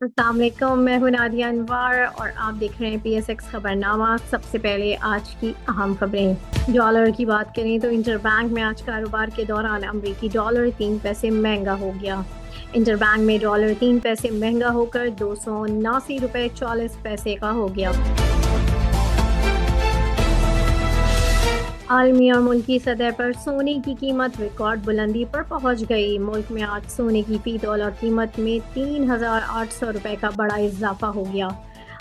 अस्सलाम वालेकुम, मैं हूं नादिया अनवर और आप देख रहे हैं PSX खबरनामा। सबसे पहले आज की अहम खबरें। डॉलर की बात करें तो इंटरबैंक में आज कारोबार के दौरान अमरीकी डॉलर 3 पैसे महंगा हो गया। इंटरबैंक में डॉलर 3 पैसे महंगा होकर 279 रुपये 40 पैसे का हो गया। आलमी और मुल्की सतह पर सोने की कीमत रिकॉर्ड बुलंदी पर पहुंच गई। मुल्क में आज सोने की फी तोला कीमत में 3,800 रुपये का बड़ा इजाफा हो गया।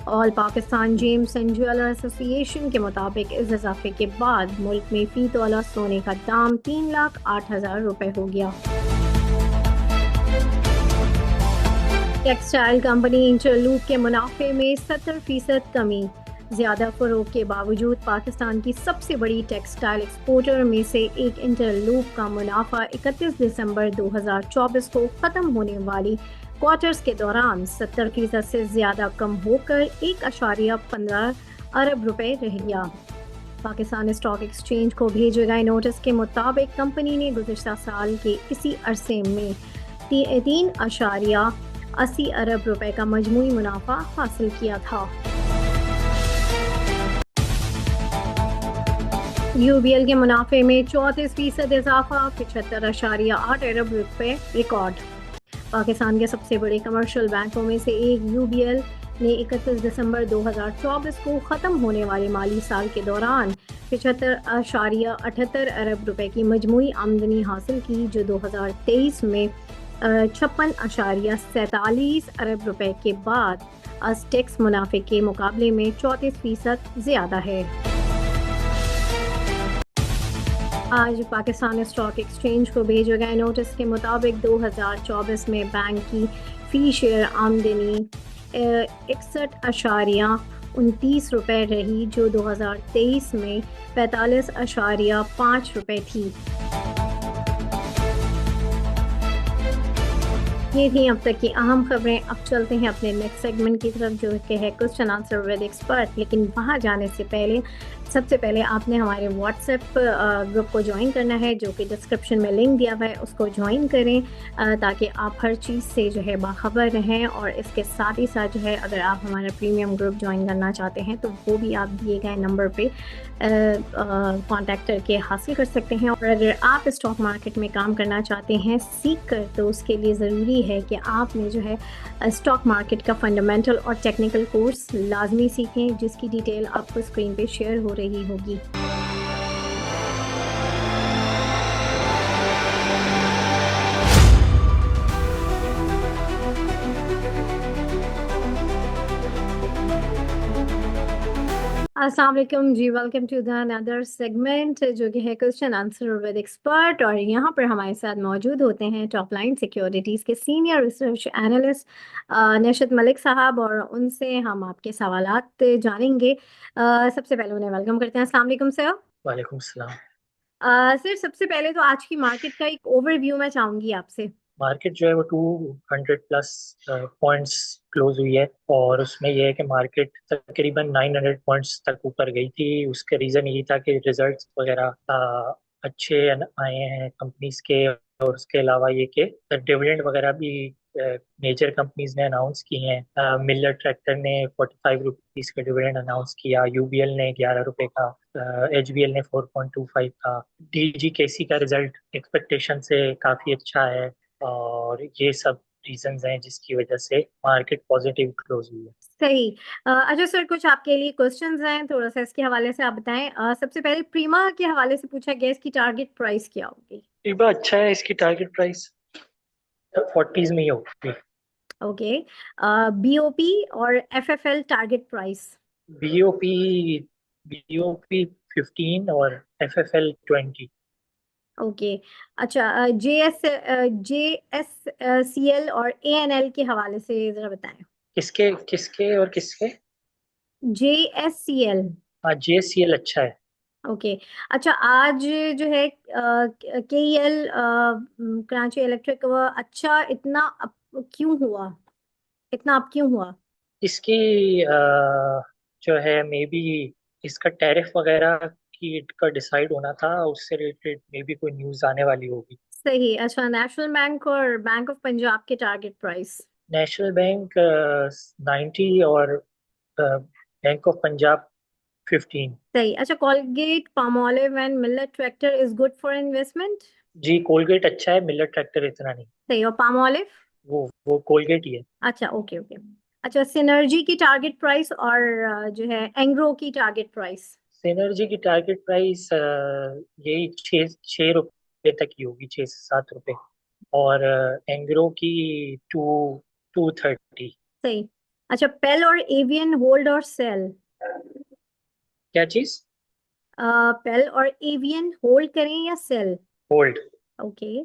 All Pakistan James and jeweller association के मुताबिक इस इजाफे के बाद मुल्क में फी तोला सोने का दाम 3,08,000 रुपये हो गया। टेक्सटाइल कंपनी इंटरलूप के मुनाफे में 70% कमी। ज़्यादा फ़रोग के बावजूद पाकिस्तान की सबसे बड़ी टेक्सटाइल एक्सपोर्टर में से एक इंटरलूप का मुनाफा 31 दिसंबर 2024 को ख़त्म होने वाली क्वार्टर्स के दौरान 70% से ज़्यादा कम होकर 1,15 अरब रुपए रह गया। पाकिस्तान स्टॉक एक्सचेंज को भेजे गए नोटिस के मुताबिक कंपनी ने गुज़िश्ता साल के इसी अरसे में 3,80 अरब रुपए का मजमूई मुनाफा हासिल किया था। UBL के मुनाफे में 34% इजाफा, 75.8 अरब रुपए रिकॉर्ड। पाकिस्तान के सबसे बड़े कमर्शियल बैंकों में से एक UBL ने 31 दिसंबर 2024 को ख़त्म होने वाले माली साल के दौरान 75.78 अरब रुपए की मजमूई आमदनी हासिल की, जो 2023 में 56.47 अरब रुपए के बाद टैक्स मुनाफे के मुकाबले में 34% ज़्यादा है। आज पाकिस्तान स्टॉक एक्सचेंज को भेजे गए नोटिस के मुताबिक 2024 में बैंक की फ़ी शेयर आमदनी 61.29 रुपये रही, जो 2023 में 45.5 रुपये थी। ये थी अब तक की अहम खबरें। अब चलते हैं अपने नेक्स्ट सेगमेंट की तरफ, जो कि है क्वेश्चन आंसर विद एक्सपर्ट। लेकिन वहाँ जाने से पहले सबसे पहले आपने हमारे व्हाट्सएप ग्रुप को ज्वाइन करना है, जो कि डिस्क्रिप्शन में लिंक दिया हुआ है, उसको ज्वाइन करें ताकि आप हर चीज़ से जो है बाखबर रहें। और इसके साथ ही साथ जो है, अगर आप हमारा प्रीमियम ग्रुप ज्वाइन करना चाहते हैं तो वो भी आप दिए गए नंबर पे कांटेक्ट करके हासिल कर सकते हैं। और अगर आप स्टॉक मार्केट में काम करना चाहते हैं सीख कर, तो उसके लिए ज़रूरी है कि आपने जो है स्टॉक मार्केट का फंडामेंटल और टेक्निकल कोर्स लाजमी सीखें, जिसकी डिटेल आपको स्क्रीन पे शेयर हो रही होगी। अस्सलाम वालेकुम जी, welcome to the another segment, जो कि है क्वेश्चन आंसर विद एक्सपर्ट। और यहाँ पर हमारे साथ मौजूद होते हैं टॉप लाइन सिक्योरिटीज़ के सीनियर रिसर्च एनालिस्ट नशद मलिक साहब, और उनसे हम आपके सवालात जानेंगे। सबसे पहले उन्हें वेलकम करते हैं। अस्सलाम वालेकुम सर। वालेकुम सलाम। सर, सबसे पहले तो आज की मार्केट का एक ओवरव्यू मैं चाहूंगी आपसे। मार्केट जो है वो 200+ पॉइंट्स क्लोज हुई है, और उसमें यह है कि मार्केट तकरीबन 900 पॉइंट्स तक ऊपर गई थी। उसका रीज़न यही था कि रिजल्ट्स वगैरह अच्छे आए हैं कंपनीज के, और उसके अलावा ये कि डिविडेंड वगैरह भी मेजर कंपनीज ने अनाउंस किए हैं। मिलर ट्रैक्टर ने 45 रुपीज़ का डिविडेंड अनाउंस किया, UBL ने 11 रुपए का, HBL ने 4.25 का, DGKC का रिजल्ट एक्सपेक्टेशन से काफ़ी अच्छा है। और ये सब रीजंस हैं जिसकी वजह से मार्केट पॉजिटिव क्लोज हुई है। सही। अच्छा सर, कुछ आपके लिए क्वेश्चंस हैं, थोड़ा सा इसके हवाले से आप बताएं। सबसे पहले प्रीमा के हवाले से पूछा गया, इसकी टारगेट प्राइस क्या होगी? एक बार अच्छा है, इसकी टारगेट प्राइस 40s में ही होगी। ओके। BOP और FFL target price? BOP BOP 15 और FFL 20। ओके। अच्छा, JSCL और ANL के हवाले से जरा बताएं। किसके किसके और किसके? JSCL। हाँ, JCL अच्छा है। ओके। अच्छा, आज जो है KEL कराची इलेक्ट्रिक, वो अच्छा इतना अप क्यों हुआ? इतना अप क्यों हुआ? इसकी जो है मे बी इसका टैरिफ वगैरह की का डिसाइड होना था, उससे रिलेटेड मे बी कोई न्यूज़ आने वाली होगी। सही। अच्छा, नेशनल बैंक और बैंक ऑफ पंजाब के टारगेट प्राइस? नेशनल बैंक 90 और बैंक ऑफ पंजाब 15। सही। अच्छा, Colgate, Palmolive and Miller tractor is good for investment. जी कोलगेट अच्छा है, मिलर ट्रैक्टर इतना नहीं। सही। और पामोलिव। वो कोलगेट ही है। अच्छा, ओके ओके। अच्छा, सिनर्जी की टारगेट प्राइस और जो है एंग्रो की टारगेट प्राइस। सिनर्जी की टारगेट प्राइस यही 6 रुपये तक की होगी, 6 से 7 रुपये। और एंग्रो की 230। सही। अच्छा, पेल और एवियन होल्ड और सेल। क्या चीज? पेल और एवियन होल्ड करें या sell. Hold. Okay.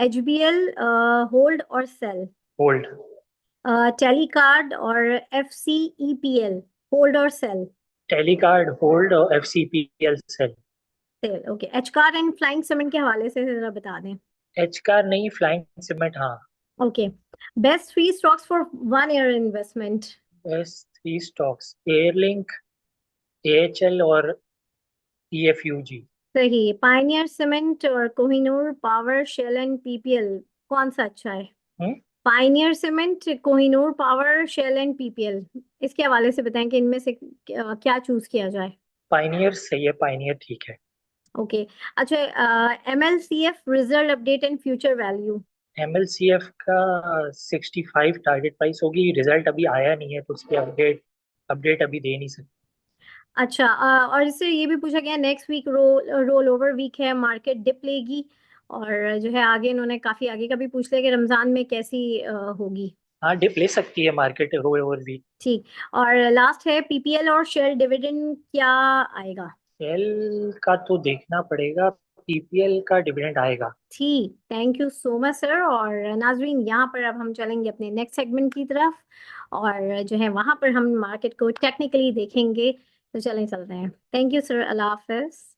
HBL hold और सेल। होल्ड। टेलीकार्ड और एफसीईपीएल होल्ड और सेल। टेलीकार्ड होल्ड और FCPL sell. Sell. Okay. H car and Flying Cement के हवाले से जरा बता दें। एच कार नहीं, फ्लाइंग सीमेंट हाँ। Okay. Best three stocks for 1 year investment. बस 3 स्टॉक्स, एयरलिंक, AHL और EFUG। सही। पायनियर सीमेंट और Kohinoor power Shell and PPL, कौन सा अच्छा है। Pioneer cement, Kohinoor power Shell and PPL, इसके हवाले से बताएं कि इनमें से क्या चूज किया जाए। पाइनियर सही है, पाइनियर ठीक है। ओके। अच्छा, MLCF result update and future value. MLCF का 65 टारगेट प्राइस होगी, रिजल्ट अभी आया नहीं है तो उसकी अपडेट अपडेट अभी दे नहीं सकते। अच्छा, और इससे ये भी पूछा गया next week roll over week है, मार्केट डिप लेगी। और जो है आगे इन्होंने काफी आगे का भी पूछ लिया कि रमजान में कैसी होगी। हाँ डिप ले सकती है मार्केट रोल ओवर वीक। ठीक। और लास्ट है पीपीएल और शेयर डिविडेंड क्या आएगा। सेल का तो देखना पड़ेगा, PPL का डिविडेंड आएगा। ठीक। Thank you so much sir. और नाजरीन, यहाँ पर अब हम चलेंगे अपने नेक्स्ट सेगमेंट की तरफ, और जो है वहां पर हम मार्केट को टेक्निकली देखेंगे। तो चलें, चलते हैं। थैंक यू सर, अल्लाह हाफिज।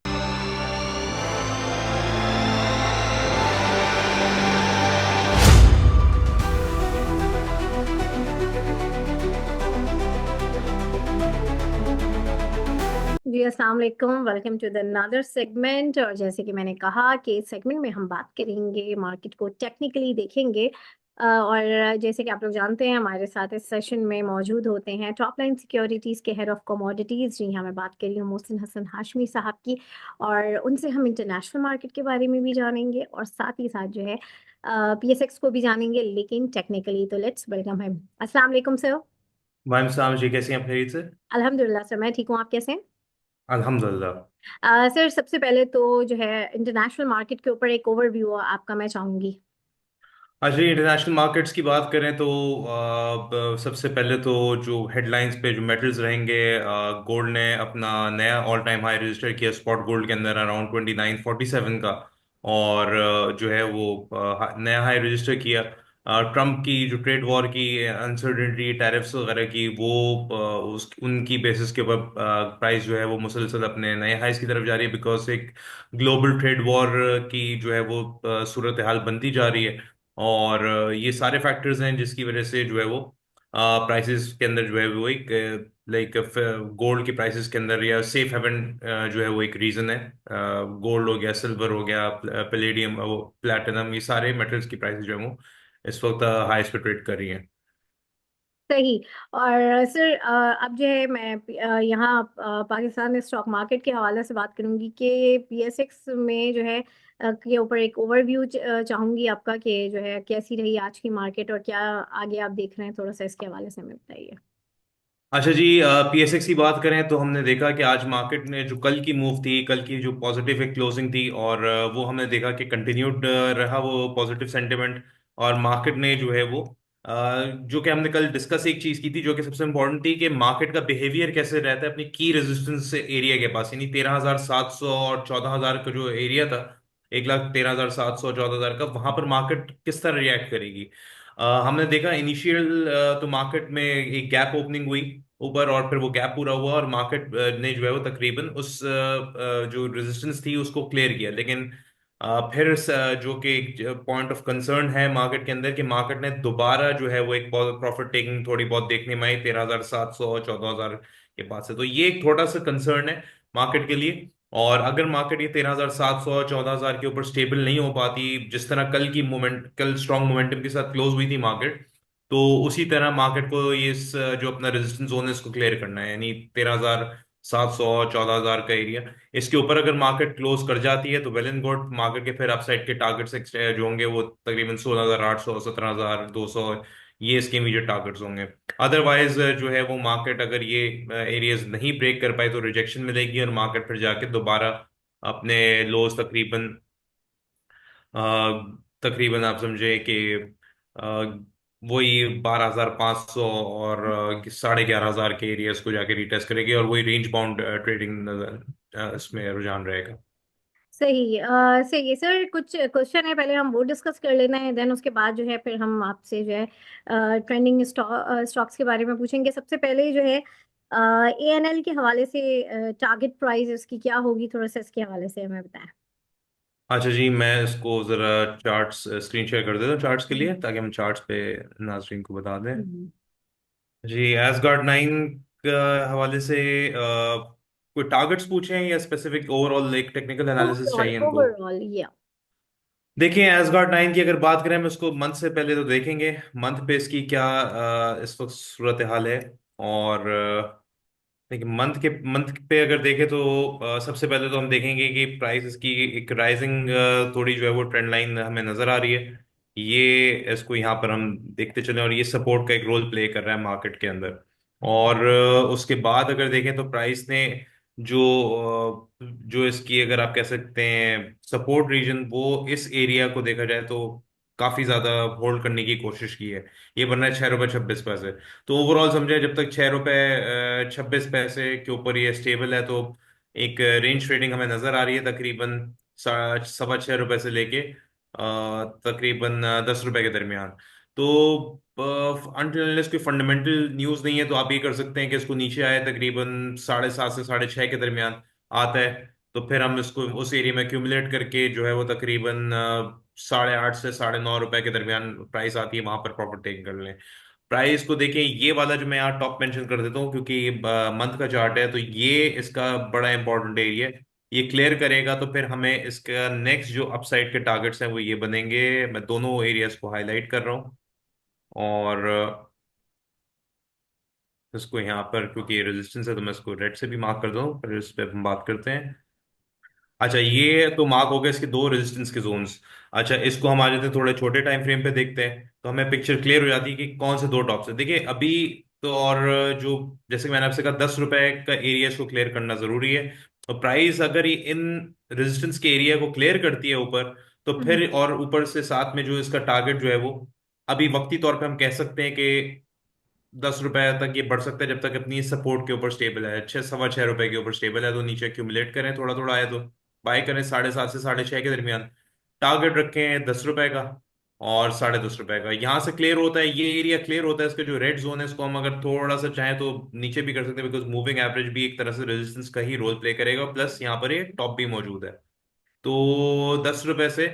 जी अस्सलाम वालेकुम, welcome to the another segment. और जैसे कि मैंने कहा कि इस सेगमेंट में हम बात करेंगे, मार्केट को टेक्निकली देखेंगे। और जैसे कि आप लोग जानते हैं, हमारे साथ इस सेशन में मौजूद होते हैं टॉप लाइन सिक्योरिटीज़ के हेड ऑफ कमोडिटीज़। जी हाँ, मैं बात कर रही हूँ मोहसिन हसन हाशमी साहब की। और उनसे हम इंटरनेशनल मार्केट के बारे में भी जानेंगे और साथ ही साथ जो है PSX को भी जानेंगे, लेकिन टेक्निकली। तो लेट्स वेलकम है। अस्सलाम वालेकुम सर। वालेकुम सलाम जी, कैसी हैं आप? खैरियत से? अल्हम्दुलिल्लाह सर, मैं ठीक हूँ, आप कैसे हैं। अल्हम्दुलिल्लाह। सर, सबसे पहले तो जो है इंटरनेशनल मार्केट के ऊपर एक ओवरव्यू आपका मैं चाहूंगी। अच्छा जी, इंटरनेशनल मार्केट्स की बात करें तो सबसे पहले तो जो हेडलाइंस पे जो मेटल्स रहेंगे, गोल्ड ने अपना नया ऑल टाइम हाई रजिस्टर किया स्पॉट गोल्ड के अंदर अराउंड 2947 का। और जो है वो नया हाई रजिस्टर किया। ट्रम्प की जो ट्रेड वॉर की अनसर्टेनिटी, टैरिफ्स वगैरह की, वो उस उनकी बेसिस के ऊपर प्राइस जो है वो मुसलसल अपने नए हाइस की तरफ जा रही है, बिकॉज एक ग्लोबल ट्रेड वॉर की जो है वो सूरत हाल बनती जा रही है। और ये सारे फैक्टर्स हैं जिसकी वजह से जो है वो प्राइसेस के अंदर जो है वो एक लाइक गोल्ड की प्राइसेस के अंदर या सेफ हेवन जो है वो एक रीजन है। गोल्ड हो गया, सिल्वर हो गया, पैलेडियम, वो प्लैटिनम, ये सारे मेटल्स की प्राइसेस जो है वो इस वक्त हाईएस्ट पे ट्रेड कर रही हैं। सही। और सर, अब जो है मैं यहाँ पाकिस्तान स्टॉक मार्केट के हवाले से बात करूंगी कि PSX में जो है के ऊपर एक ओवरव्यू चाहूंगी आपका, कि जो है कैसी रही आज की मार्केट और क्या आगे आप देख रहे हैं, थोड़ा सा इसके हवाले से हमें बताइए। अच्छा जी, PSX की बात करें तो हमने देखा कि आज मार्केट ने जो कल की मूव थी, कल की जो पॉजिटिव एक क्लोजिंग थी, और वो हमने देखा कि कंटिन्यूड रहा वो पॉजिटिव सेंटिमेंट। और मार्केट ने जो है वो जो कि हमने कल डिस्कस एक चीज की थी जो कि सबसे इंपॉर्टेंट थी, कि मार्केट का बिहेवियर कैसे रहता है अपनी की रेजिस्टेंस एरिया के पास, यानी 13,700 और 14,000 का जो एरिया था, 1,13,700 14,000 का, वहां पर मार्केट किस तरह रिएक्ट करेगी। हमने देखा इनिशियल तो मार्केट में एक गैप ओपनिंग हुई ऊपर, और फिर वो गैप पूरा हुआ और मार्केट ने जो है वो तकरीबन उस जो रेजिस्टेंस थी उसको क्लियर किया। लेकिन फिर जो कि पॉइंट ऑफ कंसर्न है मार्केट के अंदर, कि मार्केट ने दोबारा जो है वो एक बहुत प्रॉफिट टेकिंग थोड़ी बहुत देखने में आई 13,700 और 14,000 के पास से। तो ये एक थोड़ा सा कंसर्न है मार्केट के लिए। और अगर मार्केट ये 13,700 और 14,000 के ऊपर स्टेबल नहीं हो पाती, जिस तरह कल की मोमेंट, कल स्ट्रॉन्ग मोमेंटम के साथ क्लोज हुई थी मार्केट, तो उसी तरह मार्केट को ये जो अपना रेजिस्टेंस जोन है इसको क्लियर करना है, यानी 13,700, 14,000 का एरिया। इसके ऊपर अगर मार्केट क्लोज कर जाती है तो वेल एंड गुड, मार्केट के फिर अपसाइड के टारगेट्स जो होंगे वो तकरीबन 16,800, 17,200, ये इसके इमीडिएट टारगेट्स होंगे। अदरवाइज जो है वो मार्केट अगर ये एरियाज नहीं ब्रेक कर पाए तो रिजेक्शन मिलेगी और मार्केट फिर जाके दोबारा अपने लोज तकरीबन तकरीबन आप समझे कि वही 12,500 और 11,500 के एरियाज को जाके रिटेस्ट करेगी, और वही रेंज बाउंड ट्रेडिंग नजर इसमें रुझान रहेगा। सही सही है सर। कुछ क्वेश्चन है, पहले हम वो डिस्कस कर लेना है, देन उसके बाद जो है फिर हम आपसे जो है ट्रेंडिंग स्टॉक्स के बारे में पूछेंगे। सबसे पहले जो है एएनएल के हवाले से टारगेट प्राइस उसकी क्या होगी, थोड़ा सा इसके हवाले से हमें बताएं। अच्छा जी, मैं इसको जरा चार्ट्स स्क्रीन शेयर कर देता हूँ चार्ट्स के हम्म। लिए, ताकि हम चार्ट्स पे नाजरीन को बता दें। हम्म। जी, एसगार्ड 9 के हवाले से कोई टारगेट्स पूछे हैं या स्पेसिफिक ओवरऑल एक टेक्निकल एनालिसिस ओवरऑल चाहिए इनको? ओवरऑल या। देखिए, एसगार्ड 9 की अगर बात करें, हम इसको मंथ से पहले तो देखेंगे मंथ पे इसकी क्या इस वक्त सूरत हाल है। और देखिए, मंथ पे अगर देखें तो सबसे पहले तो हम देखेंगे कि प्राइस की एक राइजिंग थोड़ी जो है वो ट्रेंड लाइन हमें नजर आ रही है। ये इसको यहाँ पर हम देखते चले, और ये सपोर्ट का एक रोल प्ले कर रहा है मार्केट के अंदर। और उसके बाद अगर देखें तो प्राइस ने जो जो इसकी अगर आप कह सकते हैं सपोर्ट रीजन, वो इस एरिया को देखा जाए तो काफी ज्यादा होल्ड करने की कोशिश की है। ये बन रहा है 6 रुपये 26 पैसे। तो ओवरऑल समझे, जब तक 6 रुपये 26 पैसे के ऊपर ये स्टेबल है तो एक रेंज ट्रेडिंग हमें नजर आ रही है, तकरीबन 6.25 रुपए से लेके तकरीबन 10 रुपए के दरमियान। तो अनटिल कोई फंडामेंटल न्यूज नहीं है तो आप ये कर सकते हैं कि इसको नीचे आए तकरीबन 7.5 से 6.5 के दरमियान आता है, तो फिर हम इसको उस एरिया में एक्यूमुलेट करके जो है वो तकरीबन 8.5 से 9.5 रुपए के दरमियान प्राइस आती है, वहां पर प्रॉफिट टेक कर लें। प्राइस को देखें, ये वाला जो मैं यहाँ टॉप मेंशन कर देता हूँ क्योंकि ये मंथ का चार्ट है, तो ये इसका बड़ा इंपॉर्टेंट एरिया है। ये क्लियर करेगा तो फिर हमें इसका नेक्स्ट जो अपसाइड के टारगेट्स हैं वो ये बनेंगे। मैं दोनों एरियाज को हाईलाइट कर रहा हूँ, और इसको यहाँ पर क्योंकि रेजिस्टेंस है तो मैं इसको रेड से भी मार्क कर दूँ, फिर इस पर हम बात करते हैं। अच्छा, ये तो मार्क हो गया इसके दो रेजिस्टेंस के जोन्स। अच्छा, इसको हम आ जाते हैं थोड़े छोटे टाइम फ्रेम पे देखते हैं, तो हमें पिक्चर क्लियर हो जाती है कि कौन से दो टॉप्स है। देखिए अभी तो, और जो जैसे कि मैंने आपसे कहा 10 रुपए का एरिया इसको क्लियर करना जरूरी है। तो प्राइस अगर ये इन रेजिस्टेंस के एरिया को क्लियर करती है ऊपर, तो हम्म। फिर और ऊपर से साथ में जो इसका टारगेट जो है वो अभी वक्ती तौर पे हम कह सकते हैं कि 10 रुपए तक ये बढ़ सकता है, जब तक अपनी सपोर्ट के ऊपर स्टेबल है, 6 सवा 6 रुपए के ऊपर स्टेबल है तो नीचे एक्यूमुलेट करें, थोड़ा थोड़ा आए तो बाय करें 7.5 से 6.5 के दरमियान। टारगेट रखें 10 रुपए का और 10.5 रुपए का। यहाँ से क्लियर होता है, ये एरिया क्लियर होता है, इसका जो रेड जोन है इसको हम अगर थोड़ा सा चाहें तो नीचे भी कर सकते हैं, बिकॉज मूविंग एवरेज भी एक तरह से रेजिस्टेंस का ही रोल प्ले करेगा, प्लस यहाँ पर ये टॉप भी मौजूद है। तो 10 रुपए से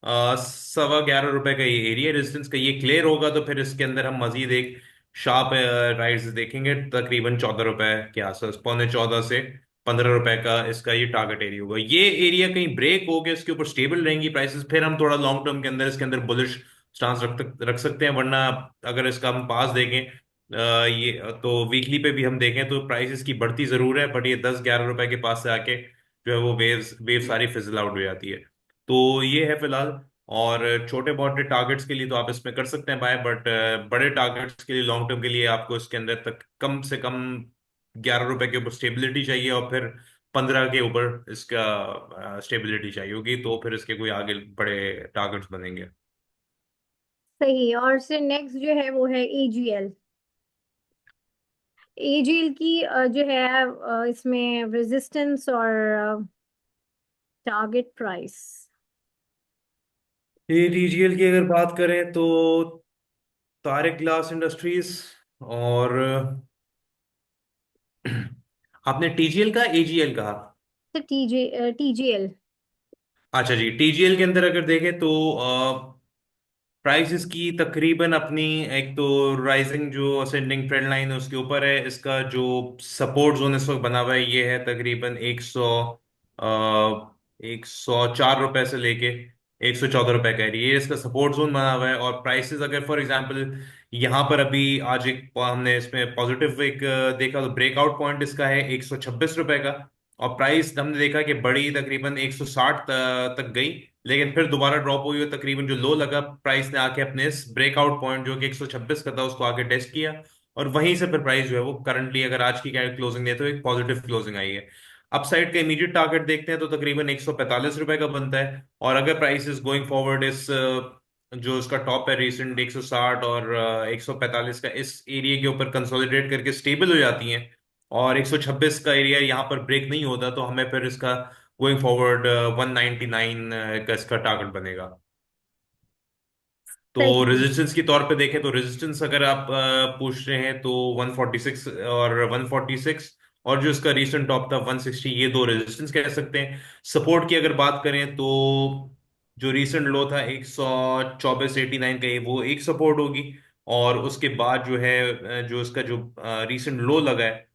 11.25 रुपए का ये एरिया रेजिस्टेंस का ये क्लियर होगा तो फिर इसके अंदर हम मजीद एक शार्प राइज देखेंगे, तकरीबन 14 रुपए के आसपास, पौने 14 से 15 रुपए का इसका ये टारगेट एरिया होगा। ये एरिया कहीं ब्रेक हो गया, इसके ऊपर स्टेबल रहेंगी प्राइसेस, फिर हम थोड़ा लॉन्ग टर्म के अंदर इसके अंदर बुलिश स्टांस रख सकते हैं। वरना अगर इसका हम पास देखें ये तो वीकली पे भी हम देखें तो प्राइसेस की बढ़ती जरूर है, बट ये 10-11 रुपए के पास से आके जो है वो वेव सारी फिजल आउट हो जाती है। तो ये है फिलहाल। और छोटे मोटे टारगेट्स के लिए तो आप इसमें कर सकते हैं बाय, बट बड़े टारगेट्स के लिए लॉन्ग टर्म के लिए आपको इसके अंदर तक कम से कम 11 रुपए के ऊपर स्टेबिलिटी चाहिए, और फिर 15 के ऊपर इसका स्टेबिलिटी चाहिए होगी, तो फिर इसके कोई आगे बड़े टारगेट्स बनेंगे। सही। और से नेक्स्ट जो है वो है एजीएल। एजीएल की जो है इसमें रेजिस्टेंस और टारगेट प्राइस। ये टीजीएल की अगर बात करें तो तारिक ग्लास इंडस्ट्रीज, और आपने टीजीएल का एजीएल कहा? तो टीजीएल। अच्छा जी, टीजीएल के अंदर अगर देखें तो प्राइसेस की तकरीबन अपनी एक तो राइजिंग जो असेंडिंग ट्रेंड लाइन है उसके ऊपर है। इसका जो सपोर्ट जोन इस वक्त बना हुआ है ये है तकरीबन 104 रुपए से लेके 114 रुपए का एरिया, ये इसका सपोर्ट जोन बना हुआ है। और प्राइसेस अगर फॉर एग्जांपल यहाँ पर अभी आज एक हमने इसमें पॉजिटिव एक देखा, तो ब्रेकआउट पॉइंट इसका है 126 रुपए का। और प्राइस हमने देखा कि बड़ी तकरीबन 160 तक गई, लेकिन फिर दोबारा ड्रॉप हुई और तकरीबन जो लो लगा प्राइस ने आके अपने इस ब्रेकआउट पॉइंट जो कि 126 का था उसको आके टेस्ट किया। और वहीं से फिर प्राइस जो है वो करंटली अगर आज की क्लोजिंग देते तो एक पॉजिटिव क्लोजिंग आई है। अपसाइड का इमीडिएट टारगेट देखते हैं तो तकरीबन 145 रुपए का बनता है। और अगर प्राइस इज गोइंग फॉरवर्ड इस जो इसका टॉप है रिसेंट 160 और 145 का, इस एरिया के ऊपर कंसोलिडेट करके स्टेबल हो जाती हैं और 126 का एरिया यहाँ पर ब्रेक नहीं होता, तो हमें फिर इसका गोइंग फॉरवर्ड 199 का इसका टारगेट बनेगा। तो सही। रेजिस्टेंस के तौर पे देखें तो रेजिस्टेंस अगर आप पूछ रहे हैं तो 146 और 146, और जो इसका रीसेंट टॉप था 160, ये दो रेजिस्टेंस कह सकते हैं। सपोर्ट की अगर बात करें तो जो रीसेंट लो था 124.89 का, ये वो एक सपोर्ट होगी। और उसके बाद जो है जो इसका जो रीसेंट लो लगा है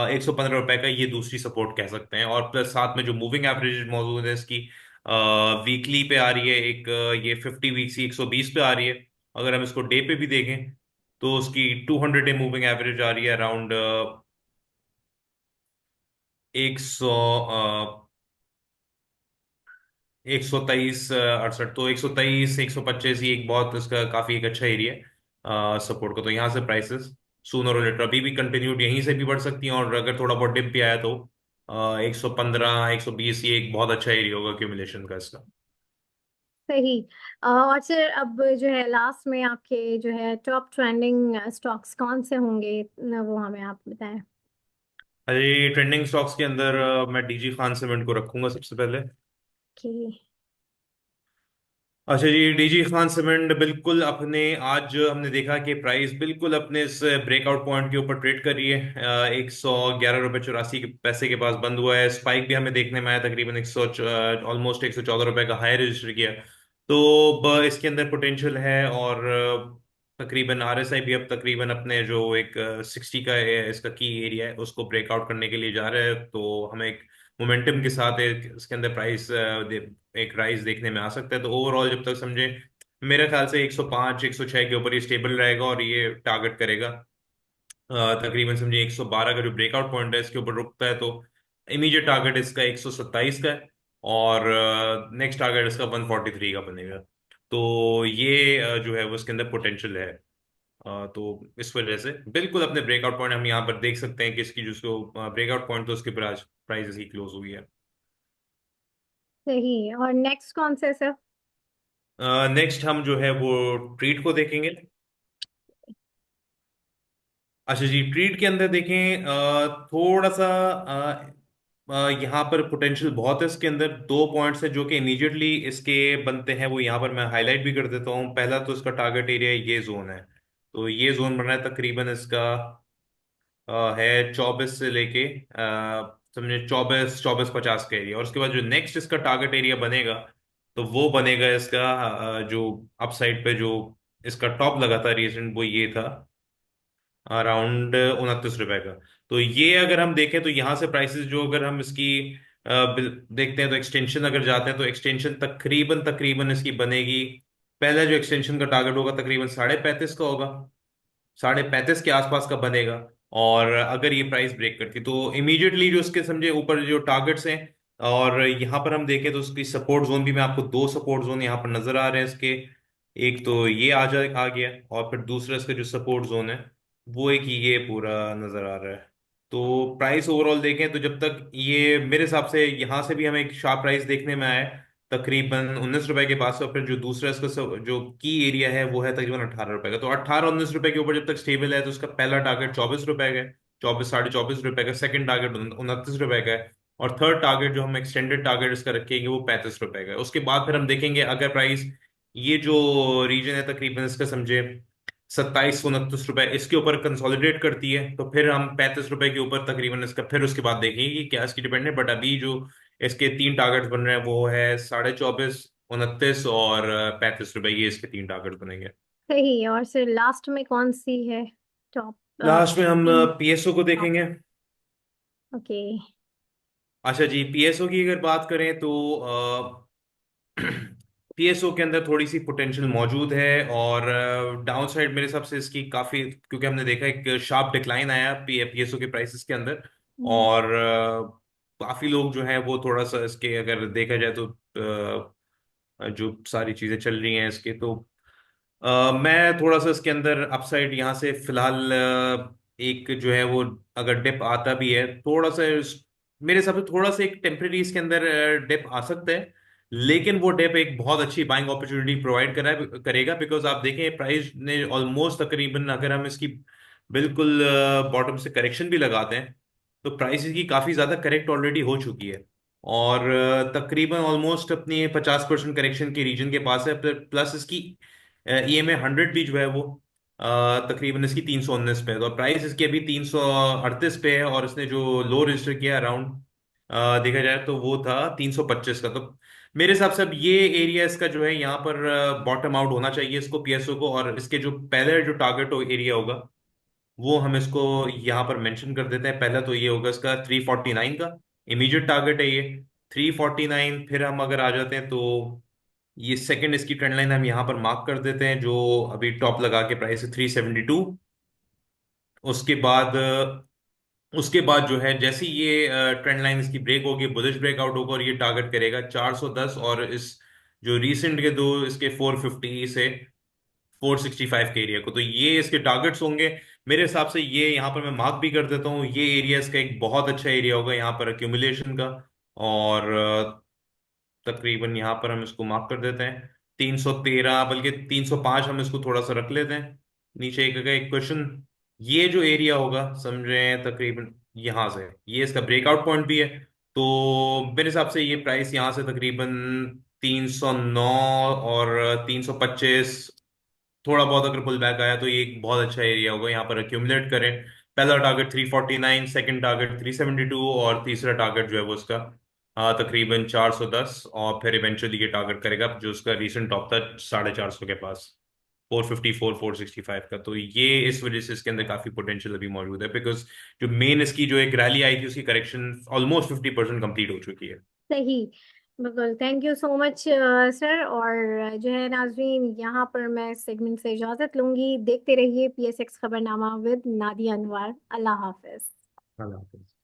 115 रुपए का, ये दूसरी सपोर्ट कह सकते हैं। और प्लस साथ में जो मूविंग एवरेज मौजूद है इसकी वीकली पे आ रही है एक, ये 50 वीक्स की 120 पे आ रही है। अगर हम इसको डे पे भी देखें तो उसकी 200 डे मूविंग एवरेज आ रही है अराउंड 100, 123, 68, तो 123, 125 ही एक बहुत इसका काफी एक अच्छा एरिया है सपोर्ट का। तो यहाँ से प्राइसेस सूनर और लेटर अभी भी कंटिन्यूड यहीं से भी बढ़ सकती हैं, और अगर थोड़ा बहुत डिप भी आया तो 115, 120 ये एक बहुत अच्छा एरिया होगा क्यूमुलेशन का इसका। सही। और सर अब जो है लास्ट में आपके जो है टॉप ट्रेंडिंग स्टॉक्स कौन से होंगे वो हमें आप बताएं। अरे ट्रेंडिंग स्टॉक्स के अंदर मैं डीजी खान सीमेंट को रखूंगा सबसे पहले। कि अच्छा जी, डीजी खान सीमेंट बिल्कुल अपने आज हमने देखा कि प्राइस बिल्कुल अपने इस ब्रेकआउट पॉइंट के ऊपर ट्रेड कर रही है। 111 रुपये 84 के पैसे के पास बंद हुआ है। स्पाइक भी हमें देखने में आया, तकरीबन 100, ऑलमोस्ट 114 रुपये का हाई रजिस्टर किया। तो इसके अंदर पोटेंशियल है। और तकरीबन आरएसआई भी अब तकरीबन अपने जो एक 60 का इसका की एरिया है उसको ब्रेकआउट करने के लिए जा रहा है। तो हमें एक मोमेंटम के साथ एक इसके अंदर प्राइस एक राइज देखने में आ सकता है। तो ओवरऑल जब तक समझे मेरे ख्याल से 105, 106 के ऊपर ये स्टेबल रहेगा और ये टारगेट करेगा। तकरीबन समझे 112 का जो ब्रेकआउट पॉइंट है इसके ऊपर रुकता है तो इमीडिएट टारगेट इसका 127 का है। और नेक्स्ट टारगेट इसका 143 का बनेगा। तो ये जो है वो इसके अंदर पोटेंशियल है। तो इस वजह से बिल्कुल अपने ब्रेकआउट पॉइंट हम यहाँ पर देख सकते हैं कि इसकी जो ब्रेकआउट पॉइंट तो उसके ऊपर आज प्राइस ही क्लोज हुई है। सही। और नेक्स्ट कौन से सर। नेक्स्ट हम जो है वो ट्रीट को देखेंगे। अच्छा जी, ट्रीट के अंदर देखें थोड़ा सा यहाँ पर पोटेंशियल बहुत है। इसके अंदर दो पॉइंट्स हैं जो कि इमीडिएटली इसके बनते हैं, वो यहाँ पर मैं हाईलाइट भी कर देता हूँ। पहला तो इसका टारगेट एरिया ये जोन है। तो ये जोन बन रहा है तकरीबन इसका है 24 से लेके समझे 24, 50 का एरिया। और उसके बाद जो नेक्स्ट इसका टारगेट एरिया बनेगा तो वो बनेगा इसका जो अपसाइड पे जो इसका टॉप लगा था रिसेंट, वो ये था अराउंड 29 रुपए का। तो ये अगर हम देखें तो यहाँ से प्राइसेस जो अगर हम इसकी देखते हैं तो एक्सटेंशन अगर जाते हैं तो एक्सटेंशन तकरीबन तकरीबन इसकी बनेगी। पहला जो एक्सटेंशन का टारगेट होगा तकरीबन 35.5 का होगा, 35.5 के आसपास का बनेगा। और अगर ये प्राइस ब्रेक करती तो इमीडिएटली जो उसके समझे ऊपर जो टारगेट्स हैं, और यहाँ पर हम देखें तो उसकी सपोर्ट जोन भी, मैं आपको दो सपोर्ट जोन यहाँ पर नजर आ रहे हैं इसके। एक तो ये आ गया, और फिर दूसरा इसका जो सपोर्ट जोन है वो एक ये पूरा नजर आ रहा है। तो प्राइस ओवरऑल देखें तो जब तक ये मेरे हिसाब से यहाँ से भी हमें एक शार्प प्राइस देखने में आया है तकरीबन 19 रुपए के पास। और फिर जो दूसरा इसका जो की एरिया है वो है तकरीबन 18 रुपए का। तो 18, 19 रुपए के ऊपर जब तक स्टेबल है तो उसका पहला टारगेट 24 रुपए का है, 24, 24.5 रुपए का। सेकंड टारगेट 29 रुपए का है। और थर्ड टारगेट जो हम एक्सटेंडेड टारगेट इसका रखेंगे वो 35 रुपए का है। उसके बाद फिर हम देखेंगे अगर प्राइस ये जो रीजन है तकरीबन इसका समझे 27, 29 रुपए इसके ऊपर कंसोलिडेट करती है तो फिर हम 35 रुपए के ऊपर तकरीबन इसका फिर उसके बाद देखेंगे कि क्या इसकी डिपेंड है। बट अभी जो इसके तीन टारगेट्स बन रहे हैं वो है 24.5, 29 और 35 रुपए, ये इसके तीन टारगेट बनेंगे। सही। और सर लास्ट में कौन सी है टॉप लास्ट में हम तीन। पीएसओ को देखेंगे। ओके। अच्छा जी, पीएसओ की अगर बात करें तो पीएसओ के अंदर थोड़ी सी पोटेंशियल मौजूद है, और डाउन साइड मेरे हिसाब से इसकी काफी, क्योंकि हमने देखा एक शार्प डिक्लाइन आया पीएसओ के प्राइसेस के अंदर। हम्म। और काफी लोग जो है वो थोड़ा सा इसके, अगर देखा जाए तो जो सारी चीजें चल रही हैं इसके, तो मैं थोड़ा सा इसके अंदर अपसाइड यहाँ से फिलहाल एक जो है वो, अगर डिप आता भी है थोड़ा सा मेरे हिसाब से थोड़ा सा एक टेम्परेरी इसके अंदर डिप आ सकता है, लेकिन वो डिप एक बहुत अच्छी बाइंग अपॉर्चुनिटी प्रोवाइड करेगा। बिकॉज आप देखें प्राइस ने ऑलमोस्ट तकरीबन, अगर हम इसकी बिल्कुल बॉटम से करेक्शन भी लगाते हैं, तो प्राइस की काफी ज्यादा करेक्ट ऑलरेडी हो चुकी है, और तकरीबन ऑलमोस्ट अपनी 50% करेक्शन के रीजन के पास है। प्लस इसकी EMA 100 भी जो है वो तकरीबन इसकी 319 पे है, तो प्राइस इसकी अभी 338 पे है, और इसने जो लो रजिस्टर किया अराउंड देखा जाए तो वो था 325 का। तो मेरे हिसाब से अब ये एरिया इसका जो है यहाँ पर बॉटम आउट होना चाहिए इसको, पीएसओ को, और इसके जो पहले जो टारगेट एरिया होगा वो हम इसको यहाँ पर मेंशन कर देते हैं। पहला तो ये होगा इसका 349 का इमीडिएट टारगेट है ये, 349। फिर हम अगर आ जाते हैं तो ये सेकंड इसकी ट्रेंड लाइन हम यहाँ पर मार्क कर देते हैं, जो अभी टॉप लगा के प्राइस है 372। उसके बाद जो है, जैसे ही ये ट्रेंड लाइन इसकी ब्रेक होगी, बुलिश ब्रेकआउट होगा, और ये टारगेट करेगा 410, और इस जो रीसेंट के दो इसके 450 से 465 के एरिया को, तो ये इसके टारगेट्स होंगे। मेरे हिसाब से ये यहाँ पर मैं मार्क भी कर देता हूँ, ये एरिया इसका एक बहुत अच्छा एरिया होगा यहाँ पर एक्यूमुलेशन का। और तकरीबन यहाँ पर हम इसको मार्क कर देते हैं 313, बल्कि 305 हम इसको थोड़ा सा रख लेते हैं। नीचे एक क्वेश्चन, ये जो एरिया होगा समझे तकरीबन यहाँ से, ये इसका ब्रेकआउट पॉइंट भी है। तो मेरे हिसाब से ये प्राइस यहाँ से तकरीबन 309 और 325, थोड़ा बहुत अगर पुल बैक आया तो ये एक बहुत अच्छा एरिया होगा, यहाँ पर एक्यूमुलेट करें। पहला टारगेट 349, सेकंड टारगेट 372, और तीसरा टारगेट जो है वो उसका तकरीबन 410, और फिर इवेंचुअली ये टारगेट करेगा जो उसका रीसेंट टॉप था 450 के पास, 454 465 का। तो ये इस वजह से इसके अंदर काफी पोटेंशियल अभी मौजूद है, बिकॉज जो मेन इसकी जो एक रैली आई थी उसकी करेक्शन ऑलमोस्ट 50% कंप्लीट हो चुकी है। सही। बिल्कुल, thank you so much sir. और जो है नाजरीन, यहाँ पर मैं सेगमेंट से इजाजत लूंगी। देखते रहिए PSX खबरनामा विद नादिया अनवर। अल्लाह हाफिज। अल्लाह हाफिज।